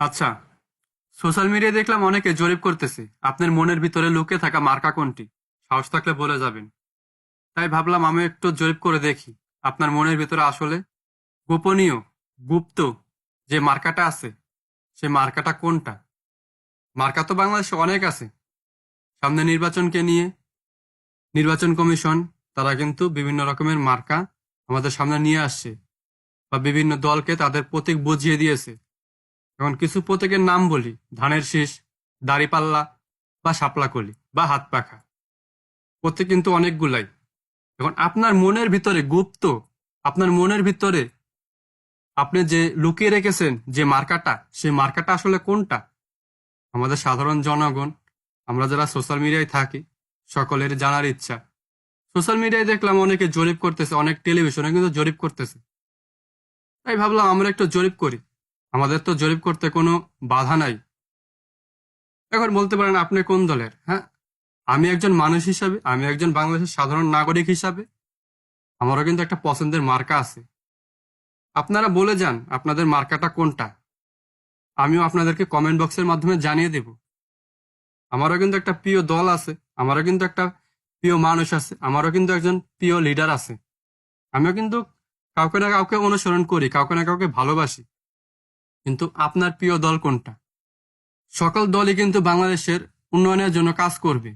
আচ্ছা, সোশ্যাল মিডিয়ায় দেখলাম অনেকে জরিপ করতেছে আপনার মনের ভিতরে লুকিয়ে থাকা মার্কা কোনটি। সাহস থাকলে বলে যাবেন। তাই ভাবলাম আমি একটু জরিপ করে দেখি আপনার মনের ভিতরে আসলে গোপনীয়, গুপ্ত যে মার্কাটা আছে, সে মার্কাটা কোনটা। মার্কা তো বাংলাদেশে অনেক আছে। সামনে নির্বাচনকে নিয়ে নির্বাচন কমিশন তারা কিন্তু বিভিন্ন রকমের মার্কা আমাদের সামনে নিয়ে আসছে, বা বিভিন্ন দলকে তাদের প্রতীক বুঝিয়ে দিয়েছে। এখন কিছু প্রতীকের নাম বলি: ধানের শীষ, দাড়িপাল্লা, বা শাপলা কলি, বা হাত পাখা। প্রতীক কিন্তু অনেকগুলাই। এখন আপনার মনের ভিতরে গুপ্ত, আপনার মনের ভিতরে আপনি যে লুকিয়ে রেখেছেন যে মার্কাটা, সেই মার্কাটা আসলে কোনটা? আমাদের সাধারণ জনগণ, আমরা যারা সোশ্যাল মিডিয়ায় থাকি, সকলের জানার ইচ্ছা। সোশ্যাল মিডিয়ায় দেখলাম অনেকে জরিপ করতেছে, অনেক টেলিভিশনে কিন্তু জরিপ করতেছে। তাই ভাবলাম আমরা একটু জরিপ করি। আমাদের তো জরিপ করতে কোনো বাধা নাই। এখন বলতে পারেন আপনি কোন দলের? হ্যাঁ, আমি একজন মানুষ হিসাবে, আমি একজন বাংলাদেশের সাধারণ নাগরিক হিসাবে আমারও কিন্তু একটা পছন্দের মার্কা আছে। আপনারা বলে যান আপনাদের মার্কাটা কোনটা, আমিও আপনাদেরকে কমেন্ট বক্সের মাধ্যমে জানিয়ে দেব। আমারও কিন্তু একটা প্রিয় দল আছে, আমারও কিন্তু একটা প্রিয় মানুষ আছে, আমারও কিন্তু একজন প্রিয় লিডার আছে। আমিও কিন্তু কাউকে না কাউকে অনুসরণ করি, কাউকে না কাউকে ভালোবাসি। কিন্তু আপনার প্রিয় দল কোনটা? সকল দলই কিন্তু বাংলাদেশের উন্নয়নের জন্য কাজ করবে।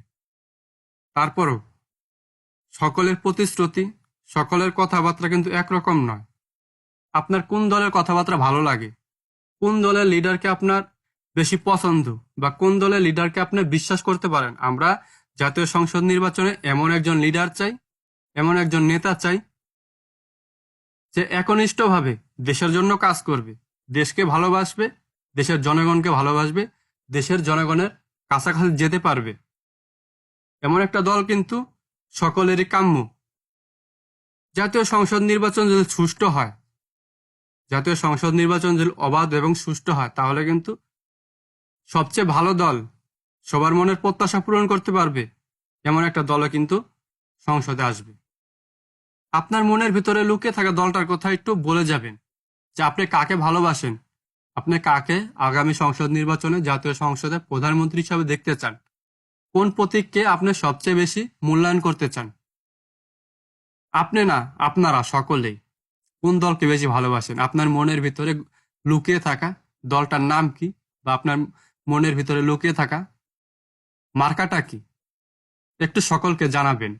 তারপরও সকলের প্রতিশ্রুতি, সকলের কথাবার্তা কিন্তু একরকম নয়। আপনার কোন দলের কথাবার্তা ভালো লাগে, কোন দলের লিডারকে আপনার বেশি পছন্দ, বা কোন দলের লিডারকে আপনি বিশ্বাস করতে পারেন? আমরা জাতীয় সংসদ নির্বাচনে এমন একজন লিডার চাই, এমন একজন নেতা চাই, যে একনিষ্ঠভাবে দেশের জন্য কাজ করবে, দেশকে ভালোবাসবে, দেশের জনগণকে ভালোবাসবে, দেশের জনগণের কাছাকাছি যেতে পারবে। এমন একটা দল কিন্তু সকলেরই কাম্য। জাতীয় সংসদ নির্বাচন যদি সুষ্ঠু হয়, জাতীয় সংসদ নির্বাচন যদি অবাধ এবং সুষ্ঠু হয়, তাহলে কিন্তু সবচেয়ে ভালো দল, সবার মনের প্রত্যাশা পূরণ করতে পারবে, এমন একটা দলও কিন্তু সংসদে আসবে। আপনার মনের ভিতরে লুকিয়ে থাকা দলটার কথা একটু বলে যাবেন, যে আপনি কাকে ভালোবাসেন, আপনি কাকে আগামী সংসদ নির্বাচনে জাতীয় সংসদে প্রধানমন্ত্রী হিসাবে দেখতে চান, কোন প্রতীককে আপনি সবচেয়ে বেশি মূল্যায়ন করতে চান। আপনি না, আপনারা সকলেই কোন দলকে বেশি ভালোবাসেন? আপনার মনের ভিতরে লুকিয়ে থাকা দলটার নাম কি, বা আপনার মনের ভিতরে লুকিয়ে থাকা মার্কাটা কি? একটু সকলকে জানাবেন।